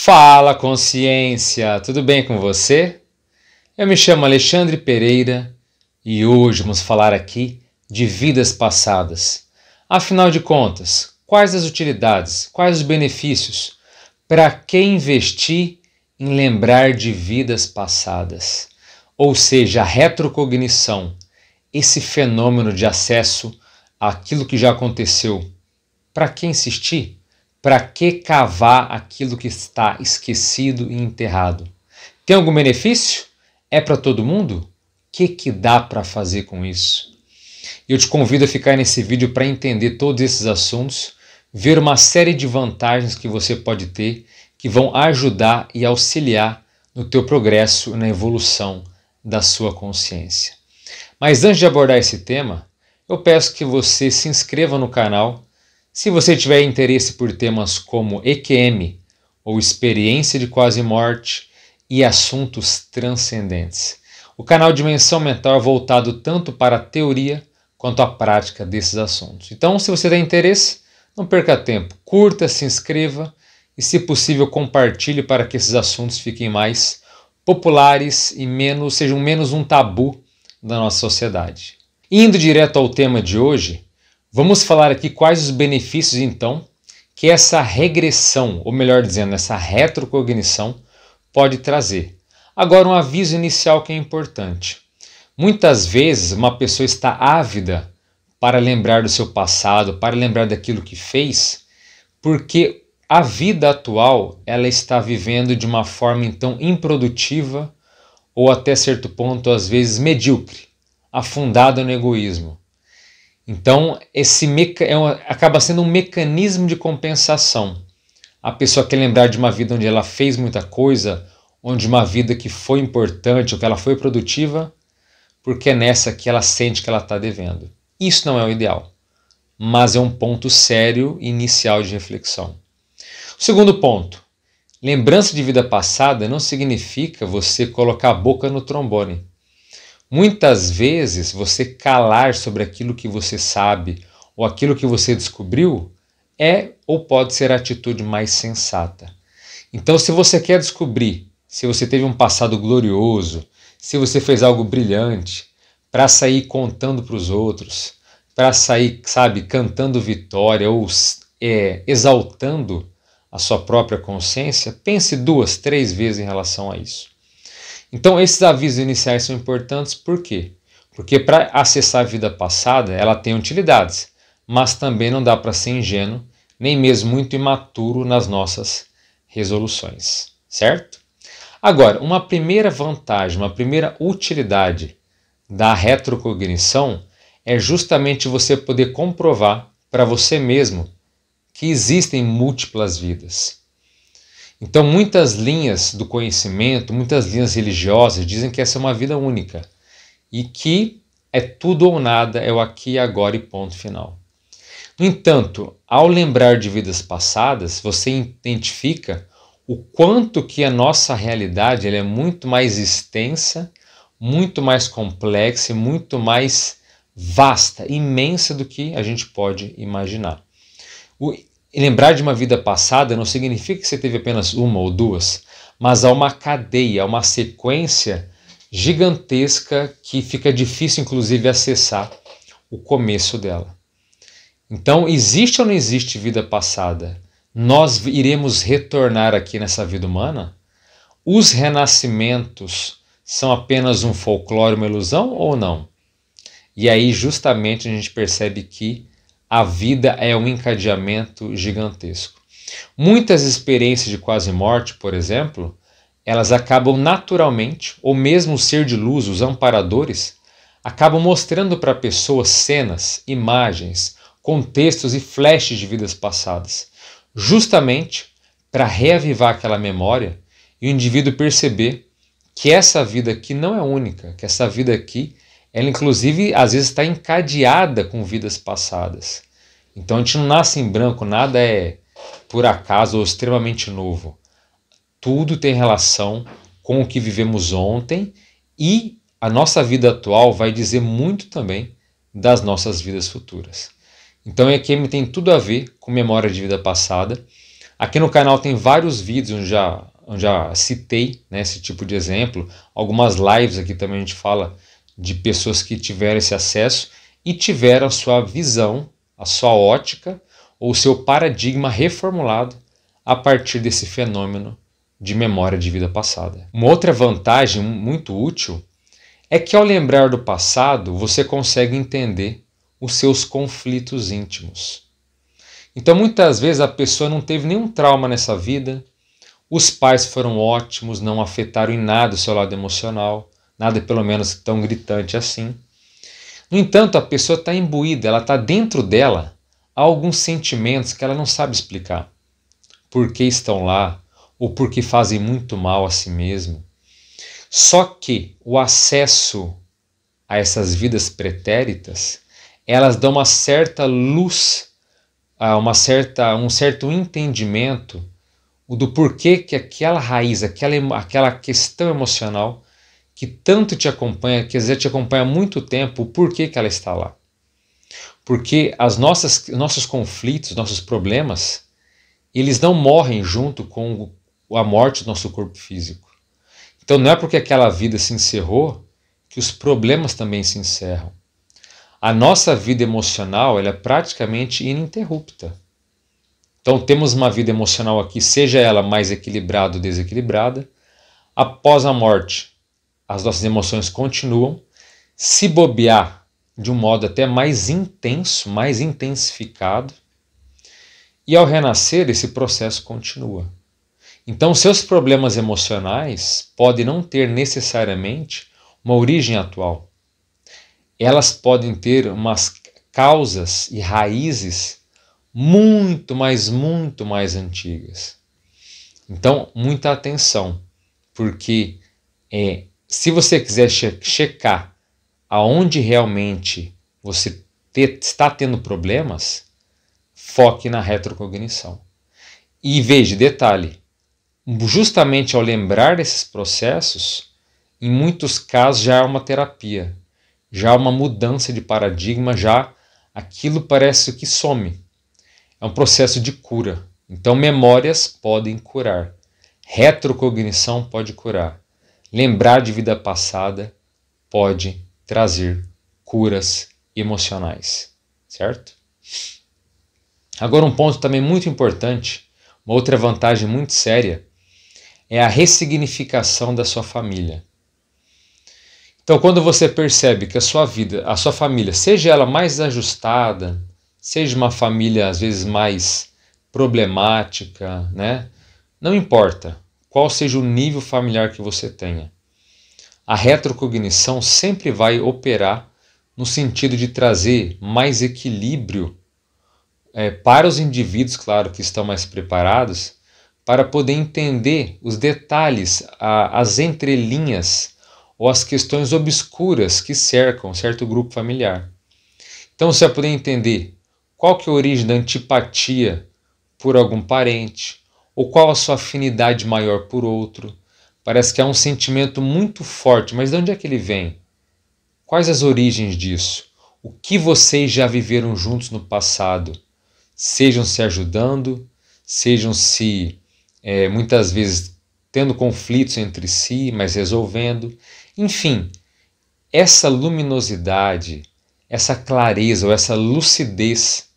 Fala, consciência! Tudo bem com você? Eu me chamo Alexandre Pereira e hoje vamos falar aqui de vidas passadas. Afinal de contas, quais as utilidades, quais os benefícios? Para que investir em lembrar de vidas passadas? Ou seja, a retrocognição, esse fenômeno de acesso àquilo que já aconteceu. Para que insistir? Para que cavar aquilo que está esquecido e enterrado? Tem algum benefício? É para todo mundo? O que dá para fazer com isso? Eu te convido a ficar nesse vídeo para entender todos esses assuntos, ver uma série de vantagens que você pode ter que vão ajudar e auxiliar no teu progresso e na evolução da sua consciência. Mas antes de abordar esse tema, eu peço que você se inscreva no canal. Se você tiver interesse por temas como EQM, ou experiência de quase morte, e assuntos transcendentes. O canal Dimensão Mental é voltado tanto para a teoria quanto à prática desses assuntos. Então, se você tem interesse, não perca tempo, curta, se inscreva e, se possível, compartilhe para que esses assuntos fiquem mais populares e sejam menos um tabu da nossa sociedade. Indo direto ao tema de hoje, vamos falar aqui quais os benefícios, então, que essa regressão, ou melhor dizendo, essa retrocognição pode trazer. Agora, um aviso inicial que é importante. Muitas vezes uma pessoa está ávida para lembrar do seu passado, para lembrar daquilo que fez, porque a vida atual ela está vivendo de uma forma, então, improdutiva ou até certo ponto, às vezes, medíocre, afundada no egoísmo. Então, acaba sendo um mecanismo de compensação. A pessoa quer lembrar de uma vida onde ela fez muita coisa, onde uma vida que foi importante, ou que ela foi produtiva, porque é nessa que ela sente que ela está devendo. Isso não é o ideal, mas é um ponto sério e inicial de reflexão. O segundo ponto, lembrança de vida passada não significa você colocar a boca no trombone. Muitas vezes você calar sobre aquilo que você sabe ou aquilo que você descobriu é ou pode ser a atitude mais sensata. Então, se você quer descobrir se você teve um passado glorioso, se você fez algo brilhante, para sair contando para os outros, para sair, cantando vitória ou exaltando a sua própria consciência, pense 2, 3 vezes em relação a isso. Então, esses avisos iniciais são importantes, por quê? Porque para acessar a vida passada, ela tem utilidades, mas também não dá para ser ingênuo, nem mesmo muito imaturo nas nossas resoluções, certo? Agora, uma primeira vantagem, uma primeira utilidade da retrocognição é justamente você poder comprovar para você mesmo que existem múltiplas vidas. Então, muitas linhas do conhecimento, muitas linhas religiosas dizem que essa é uma vida única e que é tudo ou nada, é o aqui, agora e ponto final. No entanto, ao lembrar de vidas passadas, você identifica o quanto que a nossa realidade ela é muito mais extensa, muito mais complexa e muito mais vasta, imensa do que a gente pode imaginar. E lembrar de uma vida passada não significa que você teve apenas uma ou duas, mas há uma cadeia, uma sequência gigantesca que fica difícil, inclusive, acessar o começo dela. Então, existe ou não existe vida passada? Nós iremos retornar aqui nessa vida humana? Os renascimentos são apenas um folclore, uma ilusão ou não? E aí, justamente, a gente percebe que a vida é um encadeamento gigantesco. Muitas experiências de quase morte, por exemplo, elas acabam naturalmente, ou mesmo o ser de luz, os amparadores, acabam mostrando para a pessoa cenas, imagens, contextos e flashes de vidas passadas, justamente para reavivar aquela memória e o indivíduo perceber que essa vida aqui não é única, que essa vida aqui ela inclusive às vezes está encadeada com vidas passadas. Então a gente não nasce em branco, nada é por acaso ou extremamente novo. Tudo tem relação com o que vivemos ontem e a nossa vida atual vai dizer muito também das nossas vidas futuras. Então a EQM tem tudo a ver com memória de vida passada. Aqui no canal tem vários vídeos onde já citei, né, esse tipo de exemplo. Algumas lives aqui também a gente fala de pessoas que tiveram esse acesso e tiveram a sua visão, a sua ótica ou o seu paradigma reformulado a partir desse fenômeno de memória de vida passada. Uma outra vantagem muito útil é que ao lembrar do passado, você consegue entender os seus conflitos íntimos. Então muitas vezes a pessoa não teve nenhum trauma nessa vida, os pais foram ótimos, não afetaram em nada o seu lado emocional, nada pelo menos tão gritante assim. No entanto, a pessoa está imbuída, ela está dentro dela alguns sentimentos que ela não sabe explicar. Por que estão lá, ou por que fazem muito mal a si mesmo. Só que o acesso a essas vidas pretéritas, elas dão uma certa luz, um certo entendimento do porquê que aquela raiz, aquela questão emocional que tanto te acompanha, quer dizer, te acompanha há muito tempo, o porquê que ela está lá. Porque nossos conflitos, nossos problemas, eles não morrem junto com a morte do nosso corpo físico. Então não é porque aquela vida se encerrou que os problemas também se encerram. A nossa vida emocional ela é praticamente ininterrupta. Então temos uma vida emocional aqui, seja ela mais equilibrada ou desequilibrada. Após a morte, as nossas emoções continuam. Se bobear de um modo até mais intenso, mais intensificado. E ao renascer, esse processo continua. Então, seus problemas emocionais podem não ter necessariamente uma origem atual. Elas podem ter umas causas e raízes muito mais antigas. Então, muita atenção, porque se você quiser checar aonde realmente você está tendo problemas, foque na retrocognição. E veja, detalhe, justamente ao lembrar desses processos, em muitos casos já há uma terapia, já há uma mudança de paradigma, já aquilo parece que some. É um processo de cura. Então memórias podem curar, retrocognição pode curar, lembrar de vida passada pode trazer curas emocionais, certo? Agora um ponto também muito importante, uma outra vantagem muito séria, é a ressignificação da sua família. Então, quando você percebe que a sua vida, a sua família, seja ela mais ajustada, seja uma família às vezes mais problemática, né? Não importa qual seja o nível familiar que você tenha. A retrocognição sempre vai operar no sentido de trazer mais equilíbrio para os indivíduos, claro, que estão mais preparados, para poder entender os detalhes, as entrelinhas ou as questões obscuras que cercam um certo grupo familiar. Então você vai poder entender qual que é a origem da antipatia por algum parente, ou qual a sua afinidade maior por outro. Parece que há um sentimento muito forte, mas de onde é que ele vem? Quais as origens disso? O que vocês já viveram juntos no passado? Sejam se ajudando, sejam se muitas vezes tendo conflitos entre si, mas resolvendo. Enfim, essa luminosidade, essa clareza ou essa lucidez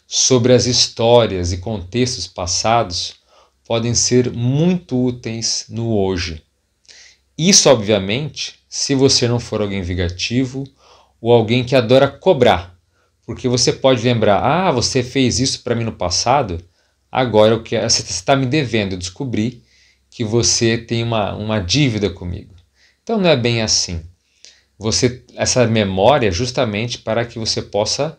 sobre as histórias e contextos passados podem ser muito úteis no hoje. Isso, obviamente, se você não for alguém vingativo ou alguém que adora cobrar. Porque você pode lembrar, você fez isso para mim no passado, agora você está me devendo. Eu descobri que você tem uma dívida comigo. Então não é bem assim. Essa memória é justamente para que você possa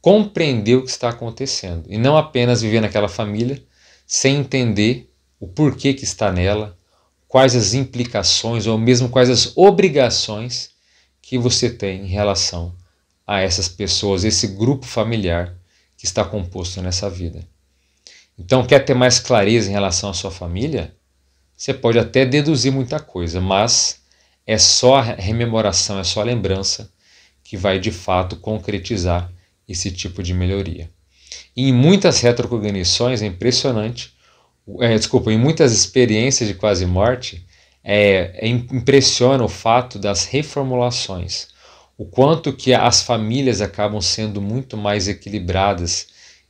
compreender o que está acontecendo e não apenas viver naquela família sem entender o porquê que está nela, quais as implicações ou mesmo quais as obrigações que você tem em relação a essas pessoas, esse grupo familiar que está composto nessa vida. Então, quer ter mais clareza em relação à sua família? Você pode até deduzir muita coisa, mas é só a rememoração, é só a lembrança que vai de fato concretizar esse tipo de melhoria. E em muitas retrocognições é impressionante em muitas experiências de quase morte, impressiona o fato das reformulações, o quanto que as famílias acabam sendo muito mais equilibradas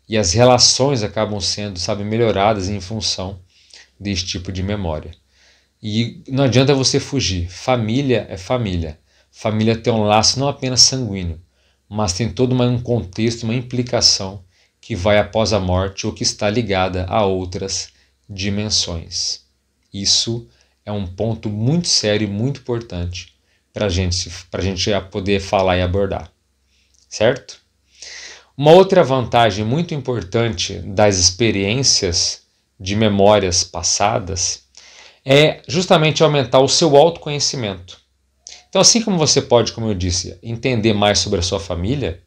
e as relações acabam sendo, melhoradas em função desse tipo de memória. E não adianta você fugir. Família é família. Família tem um laço não apenas sanguíneo, mas tem todo um contexto, uma implicação que vai após a morte ou que está ligada a outras dimensões. Isso é um ponto muito sério e muito importante para a gente poder falar e abordar. Certo? Uma outra vantagem muito importante das experiências de memórias passadas é justamente aumentar o seu autoconhecimento. Então, assim como você pode, como eu disse, entender mais sobre a sua família,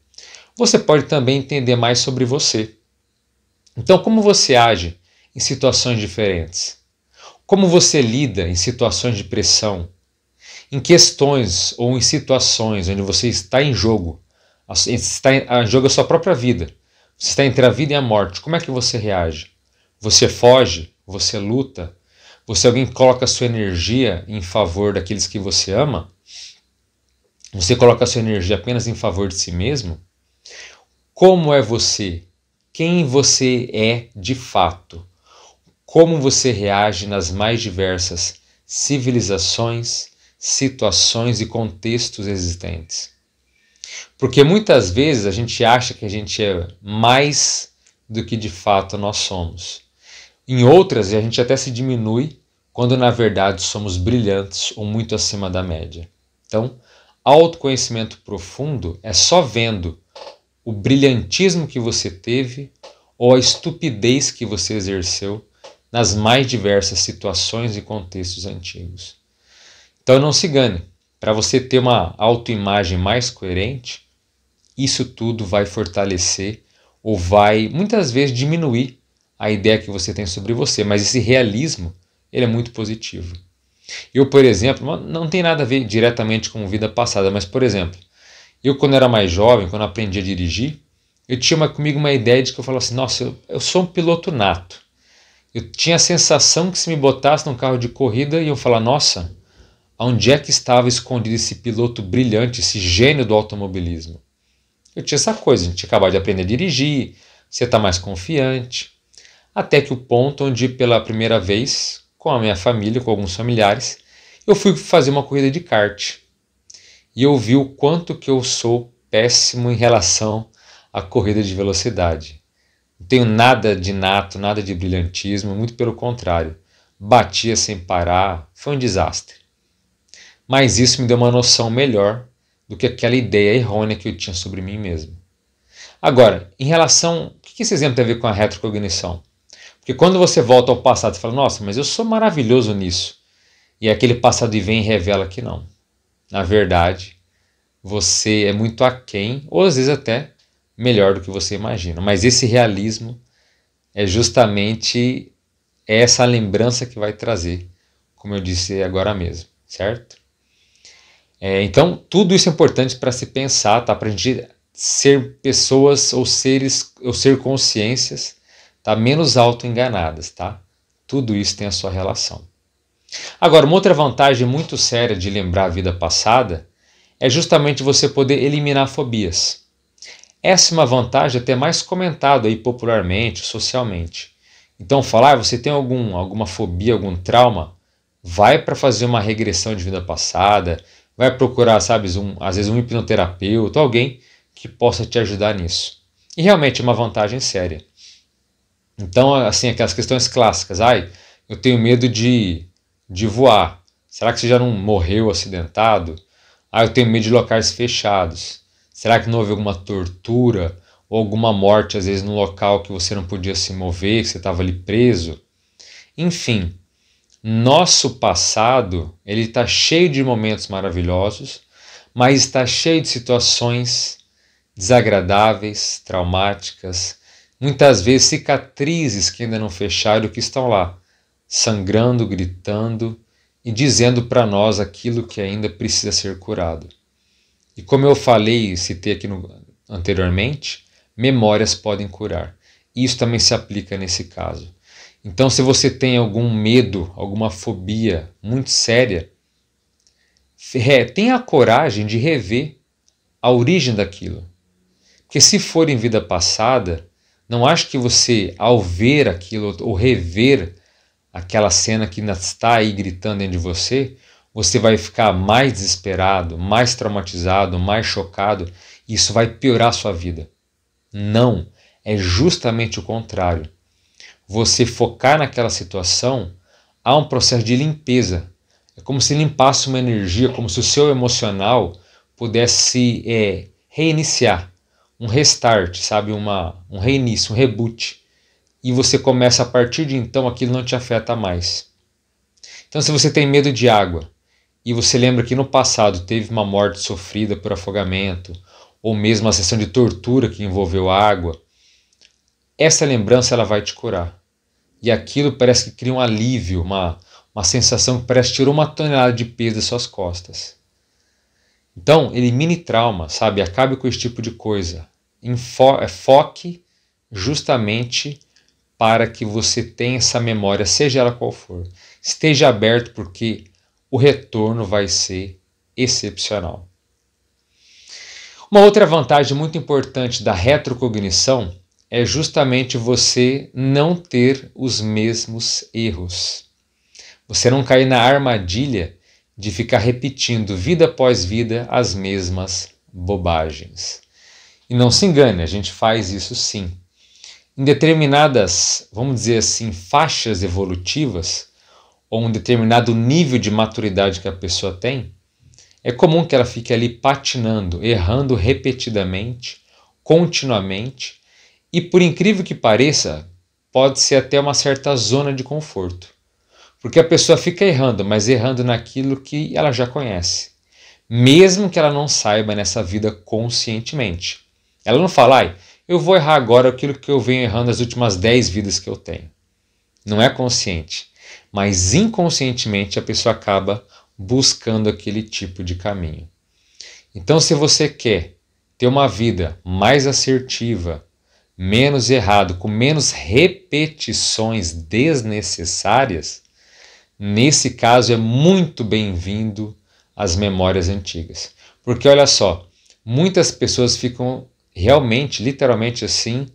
você pode também entender mais sobre você. Então, como você age em situações diferentes? Como você lida em situações de pressão? Em questões ou em situações onde você está em jogo, está em jogo a sua própria vida, você está entre a vida e a morte, como é que você reage? Você foge? Você luta? Você alguém coloca a sua energia em favor daqueles que você ama? Você coloca a sua energia apenas em favor de si mesmo? Como é você? Quem você é de fato? Como você reage nas mais diversas civilizações, situações e contextos existentes? Porque muitas vezes a gente acha que a gente é mais do que de fato nós somos. Em outras, a gente até se diminui quando na verdade somos brilhantes ou muito acima da média. Então, autoconhecimento profundo é só vendo o brilhantismo que você teve ou a estupidez que você exerceu nas mais diversas situações e contextos antigos. Então não se engane, para você ter uma autoimagem mais coerente, isso tudo vai fortalecer ou vai muitas vezes diminuir a ideia que você tem sobre você, mas esse realismo ele é muito positivo. Eu, por exemplo, não tem nada a ver diretamente com vida passada, mas, por exemplo, eu quando era mais jovem, quando aprendi a dirigir, eu tinha comigo uma ideia de que eu falava assim, nossa, eu sou um piloto nato. Eu tinha a sensação que se me botasse num carro de corrida, iam falar, nossa, onde é que estava escondido esse piloto brilhante, esse gênio do automobilismo? Eu tinha essa coisa, a gente acabava de aprender a dirigir, você está mais confiante. Até que o ponto onde, pela primeira vez, com a minha família, com alguns familiares, eu fui fazer uma corrida de kart. E eu vi o quanto que eu sou péssimo em relação à corrida de velocidade. Não tenho nada de nato, nada de brilhantismo, muito pelo contrário. Batia sem parar, foi um desastre. Mas isso me deu uma noção melhor do que aquela ideia errônea que eu tinha sobre mim mesmo. Agora, em relação... O que esse exemplo tem a ver com a retrocognição? Porque quando você volta ao passado, você fala, nossa, mas eu sou maravilhoso nisso. E aquele passado vem e revela que não. Na verdade, você é muito aquém, ou às vezes até melhor do que você imagina. Mas esse realismo é justamente essa lembrança que vai trazer, como eu disse agora mesmo, certo? Então, tudo isso é importante para se pensar, tá? Para a gente ser pessoas ou seres, ou ser consciências, tá? Menos auto-enganadas, tá? Tudo isso tem a sua relação. Agora, uma outra vantagem muito séria de lembrar a vida passada é justamente você poder eliminar fobias. Essa é uma vantagem até mais comentada aí popularmente, socialmente. Então, falar, você tem alguma fobia, algum trauma, vai para fazer uma regressão de vida passada, vai procurar, às vezes um hipnoterapeuta, alguém que possa te ajudar nisso. E realmente é uma vantagem séria. Então, assim, aquelas questões clássicas, eu tenho medo de voar. Será que você já não morreu acidentado? Eu tenho medo de locais fechados. Será que não houve alguma tortura ou alguma morte, às vezes, num local que você não podia se mover, que você estava ali preso? Enfim, nosso passado ele está cheio de momentos maravilhosos, mas está cheio de situações desagradáveis, traumáticas, muitas vezes cicatrizes que ainda não fecharam, que estão lá, sangrando, gritando e dizendo para nós aquilo que ainda precisa ser curado. E como eu falei e citei aqui anteriormente, memórias podem curar. Isso também se aplica nesse caso. Então, se você tem algum medo, alguma fobia muito séria, tenha a coragem de rever a origem daquilo. Porque se for em vida passada, não acho que você, ao ver aquilo ou rever aquela cena que ainda está aí gritando dentro de você, você vai ficar mais desesperado, mais traumatizado, mais chocado, e isso vai piorar a sua vida. Não, é justamente o contrário. Você focar naquela situação, há um processo de limpeza. É como se limpasse uma energia, como se o seu emocional pudesse reiniciar, um restart, sabe, um reinício, um reboot. E você começa a partir de então, aquilo não te afeta mais. Então, se você tem medo de água, e você lembra que no passado teve uma morte sofrida por afogamento, ou mesmo uma sessão de tortura que envolveu água, essa lembrança ela vai te curar. E aquilo parece que cria um alívio, uma sensação que parece que tirou uma tonelada de peso das suas costas. Então, elimine trauma, sabe? Acabe com esse tipo de coisa. Foque justamente para que você tenha essa memória, seja ela qual for. Esteja aberto, porque o retorno vai ser excepcional. Uma outra vantagem muito importante da retrocognição é justamente você não ter os mesmos erros. Você não cair na armadilha de ficar repetindo vida após vida as mesmas bobagens. E não se engane, a gente faz isso sim. Em determinadas, vamos dizer assim, faixas evolutivas, ou um determinado nível de maturidade que a pessoa tem, é comum que ela fique ali patinando, errando repetidamente, continuamente, e por incrível que pareça, pode ser até uma certa zona de conforto. Porque a pessoa fica errando, mas errando naquilo que ela já conhece. Mesmo que ela não saiba nessa vida conscientemente. Ela não fala, eu vou errar agora aquilo que eu venho errando as últimas 10 vidas que eu tenho. Não é consciente. Mas inconscientemente a pessoa acaba buscando aquele tipo de caminho. Então, se você quer ter uma vida mais assertiva, menos errado, com menos repetições desnecessárias, nesse caso é muito bem-vindo às memórias antigas. Porque olha só, muitas pessoas ficam realmente, literalmente assim,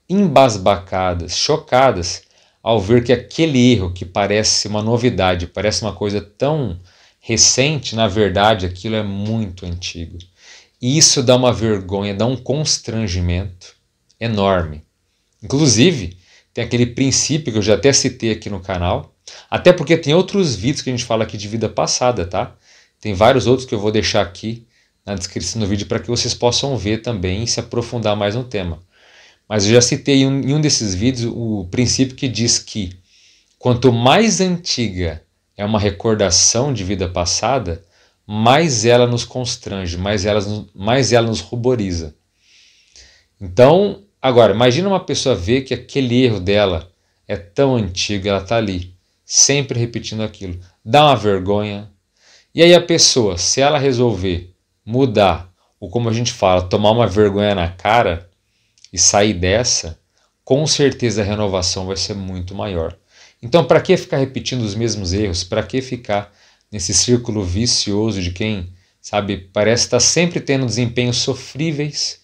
embasbacadas, chocadas, ao ver que aquele erro que parece uma novidade, parece uma coisa tão recente, na verdade aquilo é muito antigo. E isso dá uma vergonha, dá um constrangimento enorme. Inclusive, tem aquele princípio que eu já até citei aqui no canal, até porque tem outros vídeos que a gente fala aqui de vida passada, tá? Tem vários outros que eu vou deixar aqui na descrição do vídeo para que vocês possam ver também e se aprofundar mais no tema. Mas eu já citei em um desses vídeos o princípio que diz que quanto mais antiga é uma recordação de vida passada, mais ela nos constrange, mais ela nos ruboriza. Então, agora, imagina uma pessoa ver que aquele erro dela é tão antigo, ela está ali, sempre repetindo aquilo. Dá uma vergonha. E aí a pessoa, se ela resolver mudar, ou como a gente fala, tomar uma vergonha na cara e sair dessa, com certeza a renovação vai ser muito maior. Então, para que ficar repetindo os mesmos erros? Para que ficar nesse círculo vicioso de quem, sabe, parece estar sempre tendo desempenhos sofríveis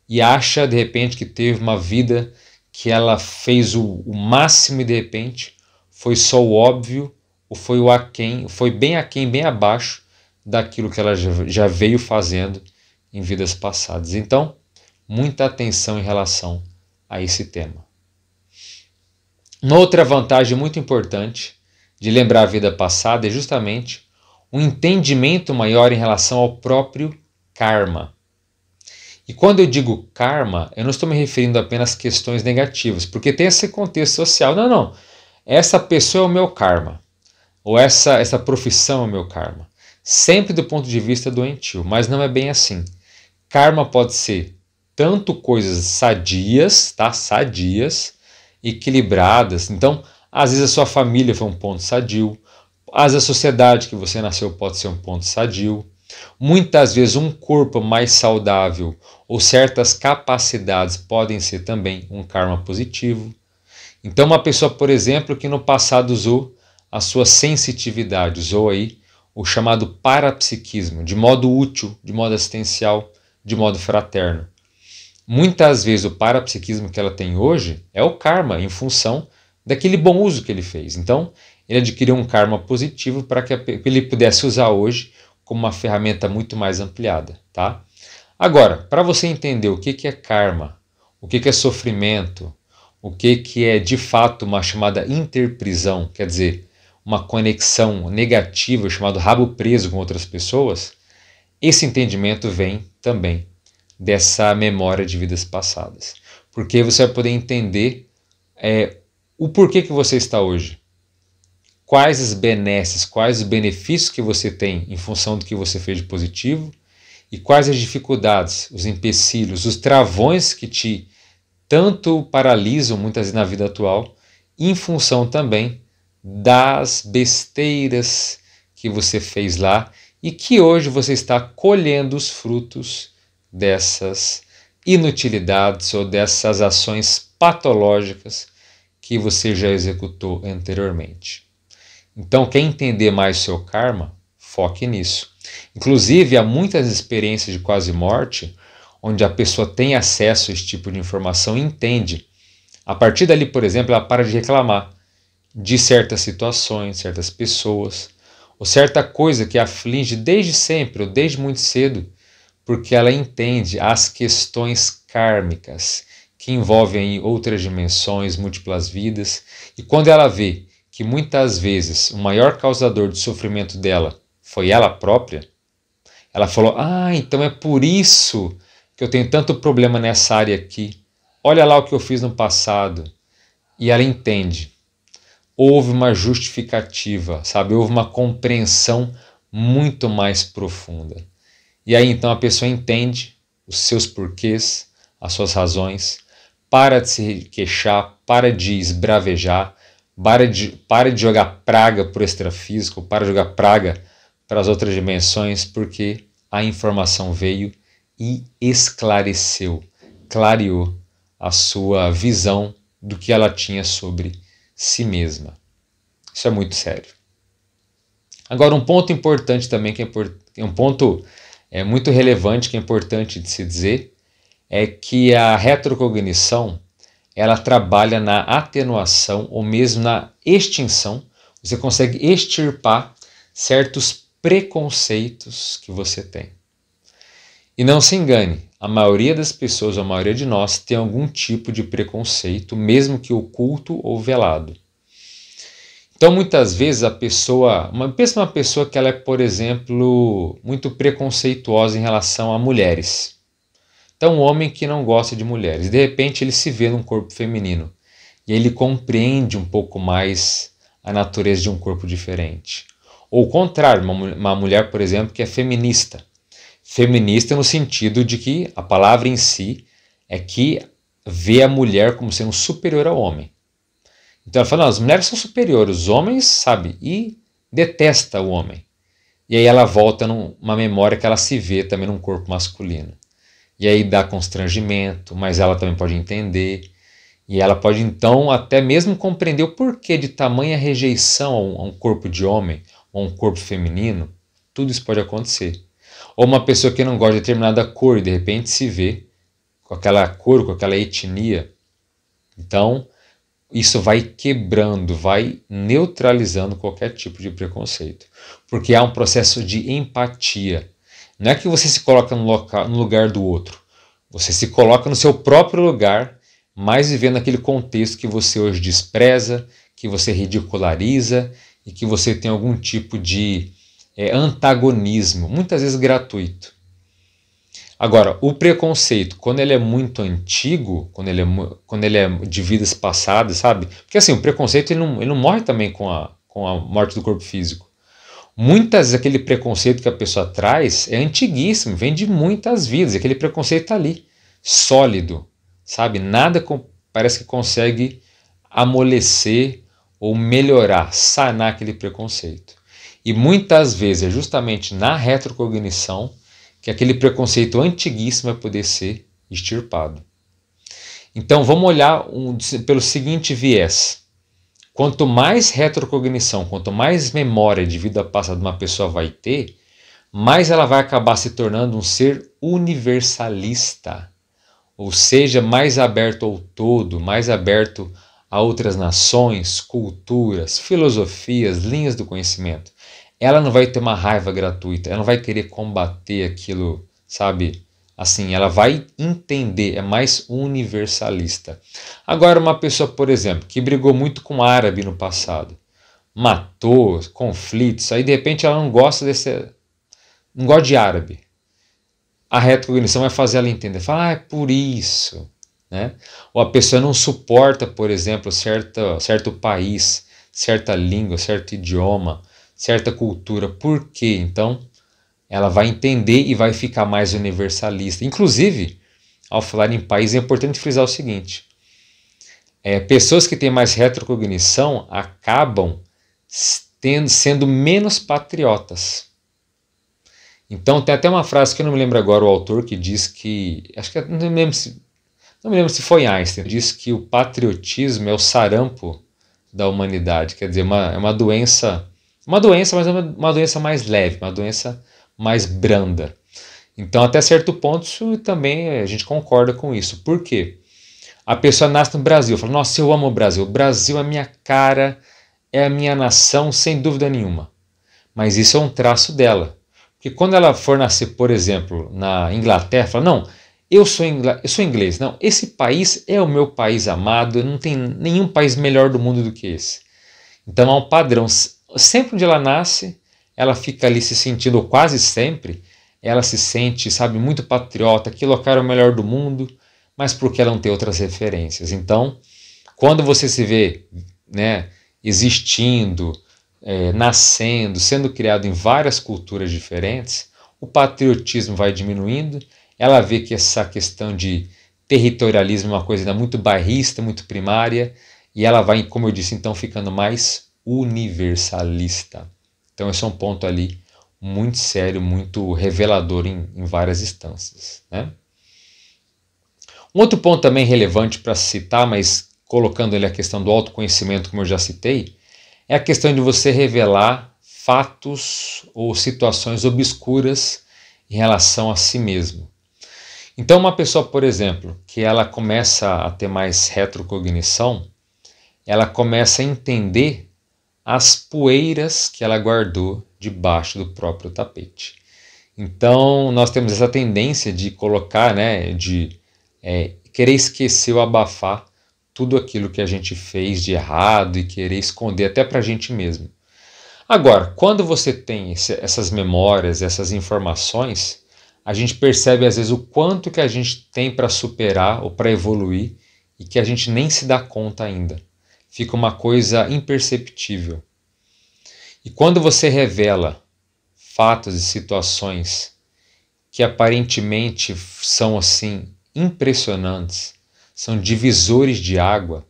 e acha, de repente, que teve uma vida que ela fez o máximo e, de repente, foi só o óbvio, ou foi o aquém, foi bem aquém, bem abaixo daquilo que ela já veio fazendo em vidas passadas. Então, muita atenção em relação a esse tema. Uma outra vantagem muito importante de lembrar a vida passada é justamente um entendimento maior em relação ao próprio karma. E quando eu digo karma, eu não estou me referindo apenas a questões negativas, porque tem esse contexto social. Não. Essa pessoa é o meu karma. Ou essa profissão é o meu karma. Sempre do ponto de vista doentio, mas não é bem assim. Karma pode ser tanto coisas sadias, tá? Sadias, equilibradas. Então, às vezes a sua família foi um ponto sadio, às vezes a sociedade que você nasceu pode ser um ponto sadio. Muitas vezes um corpo mais saudável ou certas capacidades podem ser também um karma positivo. Então uma pessoa, por exemplo, que no passado usou a sua sensitividade, usou aí o chamado parapsiquismo, de modo útil, de modo assistencial, de modo fraterno. Muitas vezes o parapsiquismo que ela tem hoje é o karma, em função daquele bom uso que ele fez. Então, ele adquiriu um karma positivo para que ele pudesse usar hoje como uma ferramenta muito mais ampliada. Tá? Agora, para você entender o que é karma, o que é sofrimento, o que é de fato uma chamada interprisão, quer dizer, uma conexão negativa, chamado rabo preso com outras pessoas, esse entendimento vem também dessa memória de vidas passadas. Porque você vai poder entender o porquê que você está hoje. Quais as benesses, quais os benefícios que você tem em função do que você fez de positivo e quais as dificuldades, os empecilhos, os travões que te tanto paralisam muitas vezes na vida atual, em função também das besteiras que você fez lá e que hoje você está colhendo os frutos dessas inutilidades ou dessas ações patológicas que você já executou anteriormente. Então, quer entender mais o seu karma? Foque nisso. Inclusive, há muitas experiências de quase morte onde a pessoa tem acesso a esse tipo de informação e entende. A partir dali, por exemplo, ela para de reclamar de certas situações, certas pessoas, ou certa coisa que aflige desde sempre ou desde muito cedo, porque ela entende as questões kármicas que envolvem outras dimensões, múltiplas vidas, e quando ela vê que muitas vezes o maior causador de sofrimento dela foi ela própria, ela falou, então é por isso que eu tenho tanto problema nessa área aqui, olha lá o que eu fiz no passado, e ela entende. Houve uma justificativa, sabe? Houve uma compreensão muito mais profunda. E aí então a pessoa entende os seus porquês, as suas razões, para de se queixar, para de esbravejar, para de jogar praga para o extrafísico, para de jogar praga para as outras dimensões, porque a informação veio e esclareceu, clareou a sua visão do que ela tinha sobre si mesma. Isso é muito sério. Agora, um ponto importante também, um ponto muito relevante que é importante de se dizer, é que a retrocognição ela trabalha na atenuação ou mesmo na extinção. Você consegue extirpar certos preconceitos que você tem. E não se engane, a maioria das pessoas, a maioria de nós, tem algum tipo de preconceito, mesmo que oculto ou velado. Então, muitas vezes, pensa uma pessoa que ela é, por exemplo, muito preconceituosa em relação a mulheres. Então, um homem que não gosta de mulheres, de repente ele se vê num corpo feminino e ele compreende um pouco mais a natureza de um corpo diferente. Ou o contrário, uma mulher, por exemplo, que é feminista. Feminista no sentido de que a palavra em si é que vê a mulher como sendo superior ao homem. Então ela fala, não, as mulheres são superiores, os homens, sabe, e detesta o homem. E aí ela volta numa memória que ela se vê também num corpo masculino. E aí dá constrangimento, mas ela também pode entender. E ela pode então até mesmo compreender o porquê de tamanha rejeição a um corpo de homem ou a um corpo feminino. Tudo isso pode acontecer. Ou uma pessoa que não gosta de determinada cor e de repente se vê com aquela cor, com aquela etnia. Então, isso vai quebrando, vai neutralizando qualquer tipo de preconceito. Porque há um processo de empatia. Não é que você se coloca no lugar do outro. Você se coloca no seu próprio lugar, mas vivendo aquele contexto que você hoje despreza, que você ridiculariza e que você tem algum tipo de antagonismo, muitas vezes gratuito. Agora, o preconceito, quando ele é muito antigo, quando ele é de vidas passadas, sabe? Porque assim, o preconceito ele não morre também com a morte do corpo físico. Muitas vezes aquele preconceito que a pessoa traz é antiguíssimo, vem de muitas vidas, aquele preconceito está ali, sólido, sabe? Nada parece que consegue amolecer ou melhorar, sanar aquele preconceito. E muitas vezes é justamente na retrocognição que aquele preconceito antiguíssimo vai poder ser extirpado. Então vamos olhar pelo seguinte viés. Quanto mais retrocognição, quanto mais memória de vida passada uma pessoa vai ter, mais ela vai acabar se tornando um ser universalista. Ou seja, mais aberto ao todo, mais aberto a outras nações, culturas, filosofias, linhas do conhecimento. Ela não vai ter uma raiva gratuita, ela não vai querer combater aquilo, sabe? Assim, ela vai entender, é mais universalista. Agora, uma pessoa, por exemplo, que brigou muito com o árabe no passado, matou, conflitos, aí de repente ela não gosta não gosta de árabe. A retrocognição vai fazer ela entender, fala, é por isso, né? Ou a pessoa não suporta, por exemplo, certo país, certa língua, certo idioma, certa cultura. Por quê? Então, ela vai entender e vai ficar mais universalista. Inclusive, ao falar em país, é importante frisar o seguinte: pessoas que têm mais retrocognição acabam sendo menos patriotas. Então tem até uma frase que eu não me lembro agora o autor que diz que, acho que não me lembro se foi Einstein, diz que o patriotismo é o sarampo da humanidade, quer dizer, é uma doença, mas é uma doença mais leve, uma doença mais branda. Então até certo ponto isso também a gente concorda com isso. Por quê? A pessoa nasce no Brasil, fala, nossa, eu amo o Brasil é a minha cara, é a minha nação, sem dúvida nenhuma. Mas isso é um traço dela. Porque quando ela for nascer, por exemplo, na Inglaterra, fala, não, eu sou inglês. Não, esse país é o meu país amado, não tem nenhum país melhor do mundo do que esse. Então há um padrão. Sempre onde ela nasce, ela fica ali se sentindo, ou quase sempre, ela se sente, sabe, muito patriota, que local é o melhor do mundo, mas porque ela não tem outras referências. Então, quando você se vê, né, existindo, nascendo, sendo criado em várias culturas diferentes, o patriotismo vai diminuindo, ela vê que essa questão de territorialismo é uma coisa ainda muito bairrista, muito primária, e ela vai, como eu disse, então ficando mais universalista. Então esse é um ponto ali muito sério, muito revelador em várias instâncias, né? Um outro ponto também relevante para citar, mas colocando ali a questão do autoconhecimento, como eu já citei, é a questão de você revelar fatos ou situações obscuras em relação a si mesmo. Então uma pessoa, por exemplo, que ela começa a ter mais retrocognição, ela começa a entender as poeiras que ela guardou debaixo do próprio tapete. Então nós temos essa tendência de colocar, né, de querer esquecer ou abafar tudo aquilo que a gente fez de errado e querer esconder até para a gente mesmo. Agora, quando você tem essas memórias, essas informações, a gente percebe às vezes o quanto que a gente tem para superar ou para evoluir e que a gente nem se dá conta ainda. Fica uma coisa imperceptível. E quando você revela fatos e situações que aparentemente são assim impressionantes, são divisores de água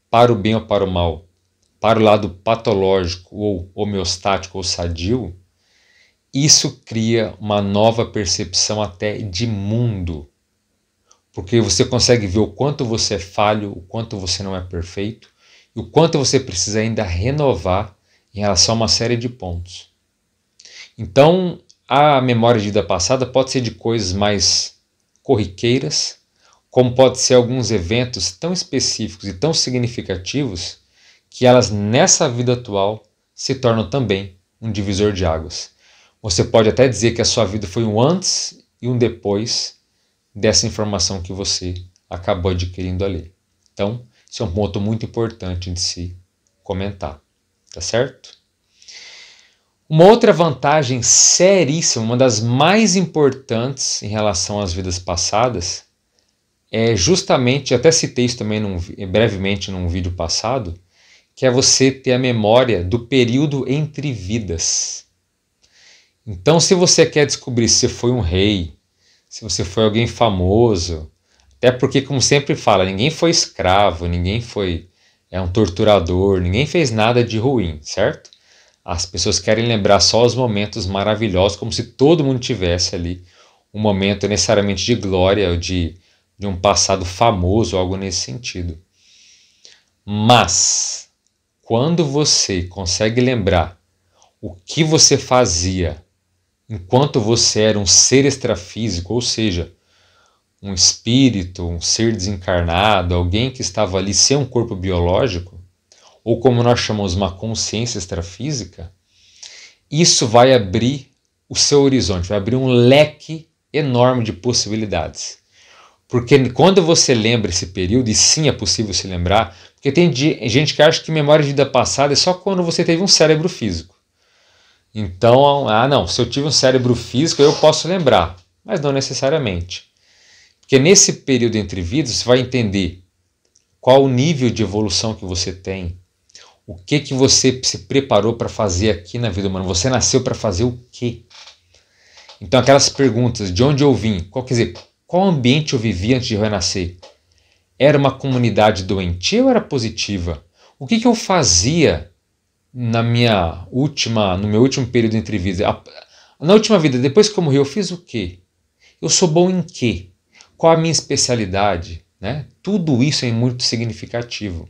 para o bem ou para o mal, para o lado patológico ou homeostático ou sadio, isso cria uma nova percepção até de mundo, porque você consegue ver o quanto você é falho, o quanto você não é perfeito e o quanto você precisa ainda renovar em relação a uma série de pontos. Então, a memória de vida passada pode ser de coisas mais corriqueiras, como pode ser alguns eventos tão específicos e tão significativos que elas nessa vida atual se tornam também um divisor de águas. Você pode até dizer que a sua vida foi um antes e um depois dessa informação que você acabou adquirindo ali. Então, esse é um ponto muito importante de se comentar, tá certo? Uma outra vantagem seríssima, uma das mais importantes em relação às vidas passadas, é justamente, até citei isso também brevemente num vídeo passado, que é você ter a memória do período entre vidas. Então, se você quer descobrir se você foi um rei, se você foi alguém famoso, até porque, como sempre fala, ninguém foi escravo, ninguém foi um torturador, ninguém fez nada de ruim, certo? As pessoas querem lembrar só os momentos maravilhosos, como se todo mundo tivesse ali um momento necessariamente de glória, ou de de um passado famoso, algo nesse sentido. Mas, quando você consegue lembrar o que você fazia enquanto você era um ser extrafísico, ou seja, um espírito, um ser desencarnado, alguém que estava ali sem um corpo biológico, ou como nós chamamos uma consciência extrafísica, isso vai abrir o seu horizonte, vai abrir um leque enorme de possibilidades. Porque quando você lembra esse período, e sim é possível se lembrar, porque tem gente que acha que memória de vida passada é só quando você teve um cérebro físico. Então, não, se eu tive um cérebro físico eu posso lembrar, mas não necessariamente. Porque nesse período entre vidas você vai entender qual o nível de evolução que você tem, o que você se preparou para fazer aqui na vida humana, você nasceu para fazer o quê? Então aquelas perguntas, de onde eu vim, qual ambiente eu vivi antes de renascer? Era uma comunidade doentia ou era positiva? O que eu fazia no meu último período entre vidas? Na última vida, depois que eu morri, eu fiz o quê? Eu sou bom em quê? Qual a minha especialidade? Né? Tudo isso é muito significativo.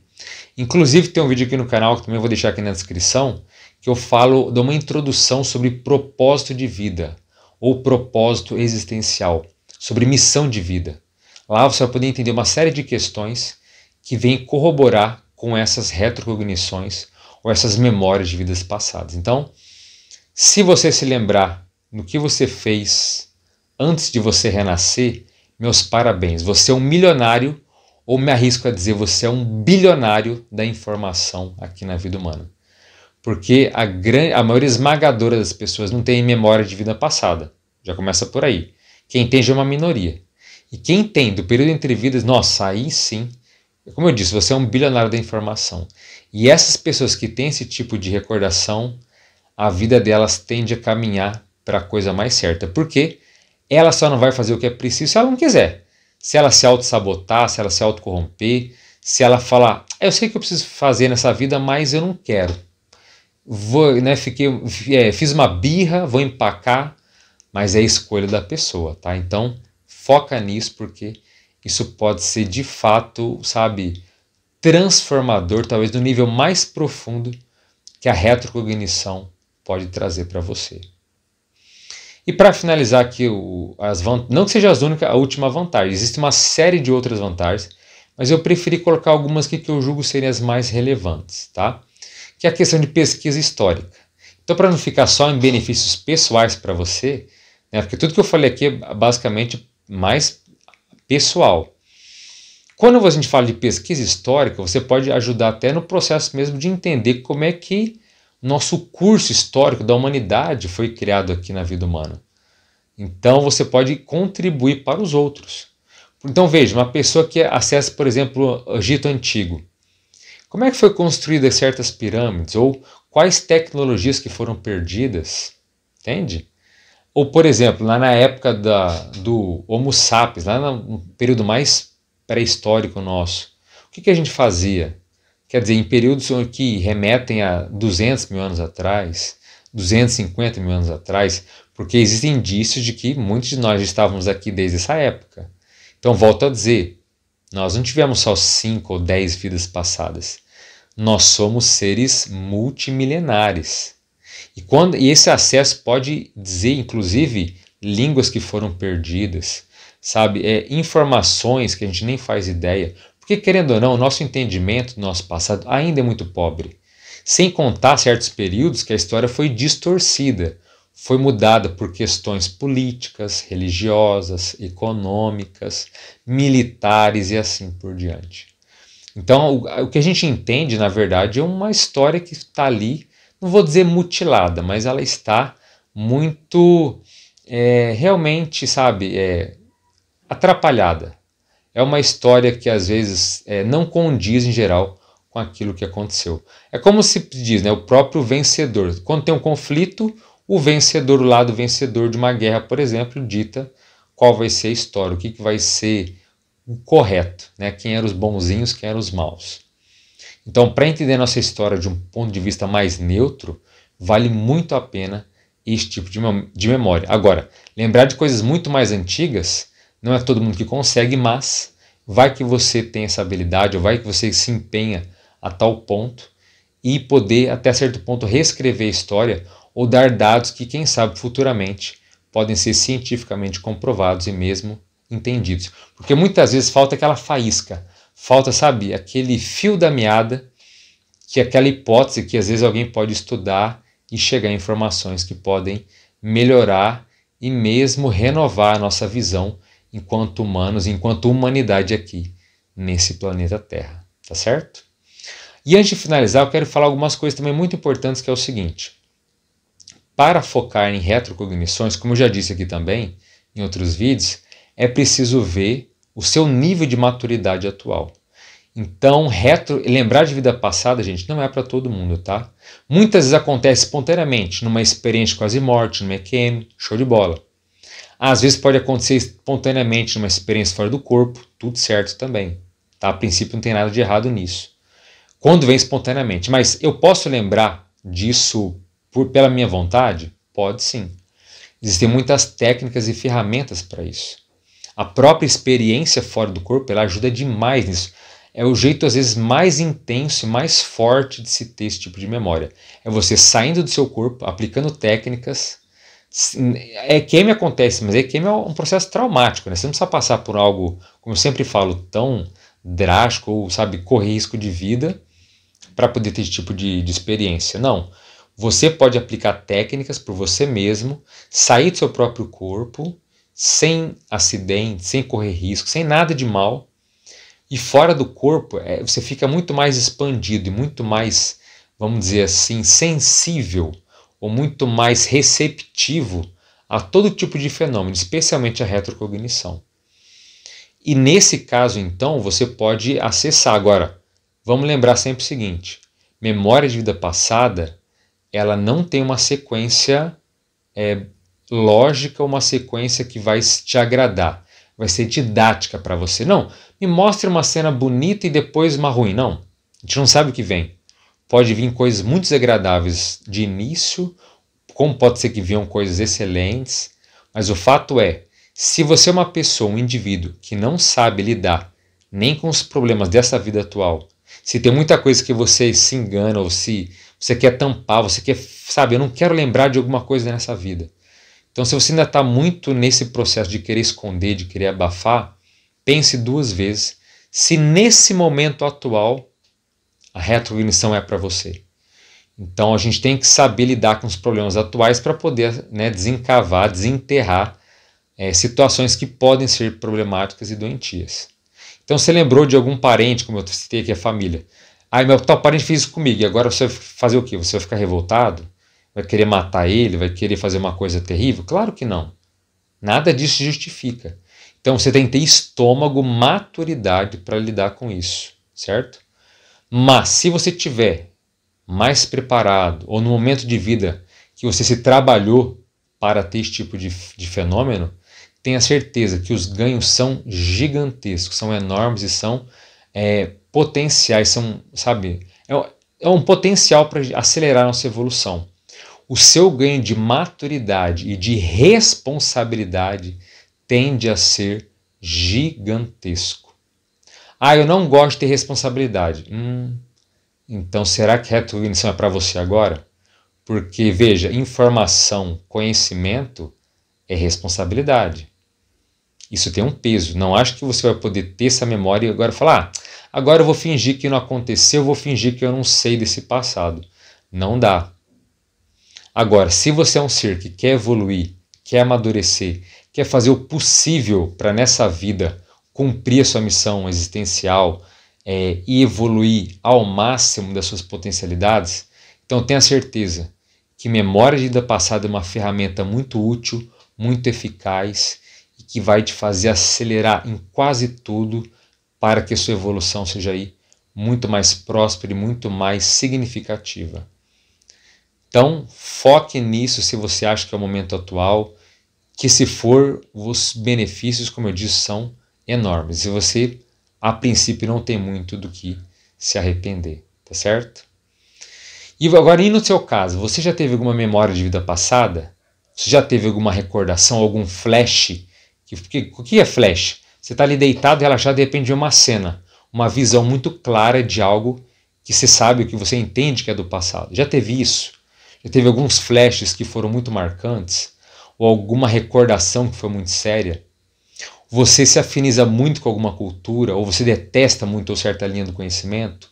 Inclusive tem um vídeo aqui no canal, que também vou deixar aqui na descrição, que eu falo de uma introdução sobre propósito de vida, ou propósito existencial, sobre missão de vida. Lá você vai poder entender uma série de questões que vêm corroborar com essas retrocognições ou essas memórias de vidas passadas. Então, se você se lembrar do que você fez antes de você renascer, meus parabéns. Você é um milionário, ou me arrisco a dizer, você é um bilionário da informação aqui na vida humana. Porque a maioria esmagadora das pessoas não tem memória de vida passada. Já começa por aí. Quem tem já é uma minoria. E quem tem do período entre vidas, nossa, aí sim, como eu disse, você é um bilionário da informação. E essas pessoas que têm esse tipo de recordação, a vida delas tende a caminhar para a coisa mais certa. Porque ela só não vai fazer o que é preciso se ela não quiser. Se ela se auto-sabotar, se ela se auto-corromper, se ela falar, eu sei o que eu preciso fazer nessa vida, mas eu não quero. Fiz uma birra, vou empacar, mas é a escolha da pessoa, tá? Então, foca nisso, porque isso pode ser de fato, transformador, talvez no nível mais profundo que a retrocognição pode trazer para você. E para finalizar aqui, não que seja a última vantagem, existe uma série de outras vantagens, mas eu preferi colocar algumas aqui que eu julgo serem as mais relevantes, tá? Que é a questão de pesquisa histórica. Então, para não ficar só em benefícios pessoais para você, né, porque tudo que eu falei aqui é basicamente mais pessoal. Quando a gente fala de pesquisa histórica, você pode ajudar até no processo mesmo de entender como é que nosso curso histórico da humanidade foi criado aqui na vida humana. Então você pode contribuir para os outros. Então veja, uma pessoa que acessa, por exemplo, o Egito Antigo. Como é que foi construída certas pirâmides? Ou quais tecnologias que foram perdidas? Entende? Ou, por exemplo, lá na época do Homo sapiens, lá no período mais pré-histórico nosso, o que a gente fazia? Quer dizer, em períodos que remetem a 200 mil anos atrás, 250 mil anos atrás, porque existem indícios de que muitos de nós estávamos aqui desde essa época. Então, volto a dizer, nós não tivemos só 5 ou 10 vidas passadas. Nós somos seres multimilenares. E esse acesso pode dizer, inclusive, línguas que foram perdidas, informações que a gente nem faz ideia. Porque, querendo ou não, o nosso entendimento do nosso passado ainda é muito pobre. Sem contar certos períodos que a história foi distorcida, foi mudada por questões políticas, religiosas, econômicas, militares e assim por diante. Então, o que a gente entende, na verdade, é uma história que está ali, não vou dizer mutilada, mas ela está muito, realmente, atrapalhada. É uma história que às vezes não condiz em geral com aquilo que aconteceu. É como se diz, né, o próprio vencedor. Quando tem um conflito, o vencedor, o lado vencedor de uma guerra, por exemplo, dita qual vai ser a história, o que vai ser o correto, né? Quem eram os bonzinhos, quem eram os maus. Então, para entender nossa história de um ponto de vista mais neutro, vale muito a pena esse tipo de memória. Agora, lembrar de coisas muito mais antigas Não é todo mundo que consegue, mas vai que você tem essa habilidade, ou vai que você se empenha a tal ponto e poder, até certo ponto, reescrever a história ou dar dados que, quem sabe, futuramente podem ser cientificamente comprovados e mesmo entendidos. Porque muitas vezes falta aquela faísca, falta, sabe, aquele fio da meada, que é aquela hipótese que às vezes alguém pode estudar e chegar a informações que podem melhorar e mesmo renovar a nossa visão enquanto humanos, enquanto humanidade aqui nesse planeta Terra, tá certo? E antes de finalizar, eu quero falar algumas coisas também muito importantes, que é o seguinte: para focar em retrocognições, como eu já disse aqui também em outros vídeos, é preciso ver o seu nível de maturidade atual. Então, lembrar de vida passada, gente, não é para todo mundo, tá? Muitas vezes acontece espontaneamente, numa experiência de quase morte, numa EQM, show de bola. Às vezes pode acontecer espontaneamente numa experiência fora do corpo, tudo certo também. Tá? A princípio não tem nada de errado nisso. Quando vem espontaneamente. Mas eu posso lembrar disso pela minha vontade? Pode sim. Existem muitas técnicas e ferramentas para isso. A própria experiência fora do corpo, ela ajuda demais nisso. É o jeito, às vezes, mais intenso e mais forte de se ter esse tipo de memória. É você saindo do seu corpo, aplicando técnicas. EQM acontece, mas EQM é um processo traumático, né? Você não precisa passar por algo, como eu sempre falo, tão drástico ou, sabe, correr risco de vida para poder ter esse tipo de experiência. Não. Você pode aplicar técnicas por você mesmo, sair do seu próprio corpo, sem acidente, sem correr risco, sem nada de mal. E fora do corpo, você fica muito mais expandido e muito mais, vamos dizer assim, sensível ou muito mais receptivo a todo tipo de fenômeno, especialmente a retrocognição. E nesse caso, então, você pode acessar. Agora, vamos lembrar sempre o seguinte: memória de vida passada, ela não tem uma sequência lógica, uma sequência que vai te agradar, vai ser didática para você. Não, me mostre uma cena bonita e depois uma ruim. Não, a gente não sabe o que vem. Pode vir coisas muito desagradáveis de início, como pode ser que venham coisas excelentes, mas o fato é, se você é uma pessoa, um indivíduo que não sabe lidar nem com os problemas dessa vida atual, se tem muita coisa que você se engana ou se você quer tampar, você quer, sabe, eu não quero lembrar de alguma coisa nessa vida. Então, se você ainda está muito nesse processo de querer esconder, de querer abafar, pense duas vezes se nesse momento atual a retrocognição é para você. Então, a gente tem que saber lidar com os problemas atuais para poder, né, desencavar, desenterrar situações que podem ser problemáticas e doentias. Então, você lembrou de algum parente, como eu citei aqui, a família. Ah, meu tal parente fez isso comigo, e agora você vai fazer o quê? Você vai ficar revoltado? Vai querer matar ele? Vai querer fazer uma coisa terrível? Claro que não. Nada disso justifica. Então você tem que ter estômago, maturidade para lidar com isso, certo? Mas se você tiver mais preparado, ou no momento de vida que você se trabalhou para ter esse tipo de fenômeno, tenha certeza que os ganhos são gigantescos, são enormes e são potenciais, são, sabe, é um potencial para acelerar a nossa evolução. O seu ganho de maturidade e de responsabilidade tende a ser gigantesco. Ah, eu não gosto de ter responsabilidade. Então será que retrocognição é para você agora? Porque, veja, informação, conhecimento é responsabilidade. Isso tem um peso. Não acho que você vai poder ter essa memória e agora falar, agora eu vou fingir que não aconteceu, eu vou fingir que eu não sei desse passado. Não dá. Agora, se você é um ser que quer evoluir, quer amadurecer, quer fazer o possível para nessa vida cumprir a sua missão existencial e evoluir ao máximo das suas potencialidades, então tenha certeza que memória de vida passada é uma ferramenta muito útil, muito eficaz e que vai te fazer acelerar em quase tudo para que a sua evolução seja aí muito mais próspera e muito mais significativa. Então, foque nisso se você acha que é o momento atual, que se for, os benefícios, como eu disse, são enormes. E você, a princípio, não tem muito do que se arrepender, tá certo? E agora, e no seu caso, você já teve alguma memória de vida passada? Você já teve alguma recordação, algum flash O que é flash? Você está ali deitado, relaxado, de repente vê uma cena, uma visão muito clara de algo que você sabe, que você entende que é do passado. Já teve isso? Já teve alguns flashes que foram muito marcantes? Ou alguma recordação que foi muito séria? Você se afiniza muito com alguma cultura? Ou você detesta muito certa linha do conhecimento?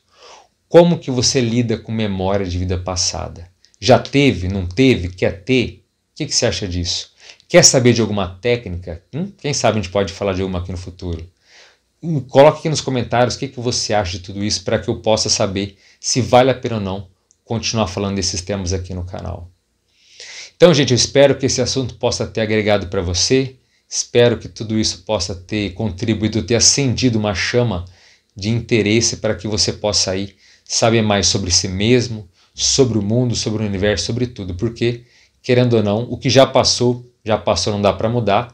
Como que você lida com memória de vida passada? Já teve? Não teve? Quer ter? O que você acha disso? Quer saber de alguma técnica? Quem sabe a gente pode falar de alguma aqui no futuro. Coloque aqui nos comentários o que você acha de tudo isso para que eu possa saber se vale a pena ou não continuar falando desses temas aqui no canal. Então, gente, eu espero que esse assunto possa ter agregado para você. Espero que tudo isso possa ter contribuído, ter acendido uma chama de interesse para que você possa aí saber mais sobre si mesmo, sobre o mundo, sobre o universo, sobre tudo. Porque, querendo ou não, o que já passou, não dá para mudar,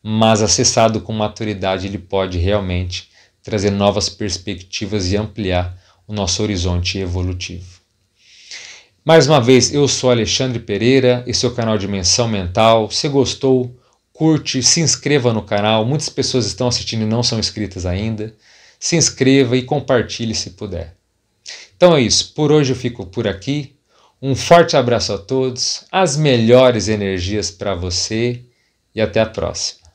mas acessado com maturidade ele pode realmente trazer novas perspectivas e ampliar o nosso horizonte evolutivo. Mais uma vez, eu sou Alexandre Pereira, esse é o canal Dimensão Mental. Se gostou, curte, se inscreva no canal. Muitas pessoas estão assistindo e não são inscritas ainda. Se inscreva e compartilhe se puder. Então é isso, por hoje eu fico por aqui. Um forte abraço a todos, as melhores energias para você e até a próxima.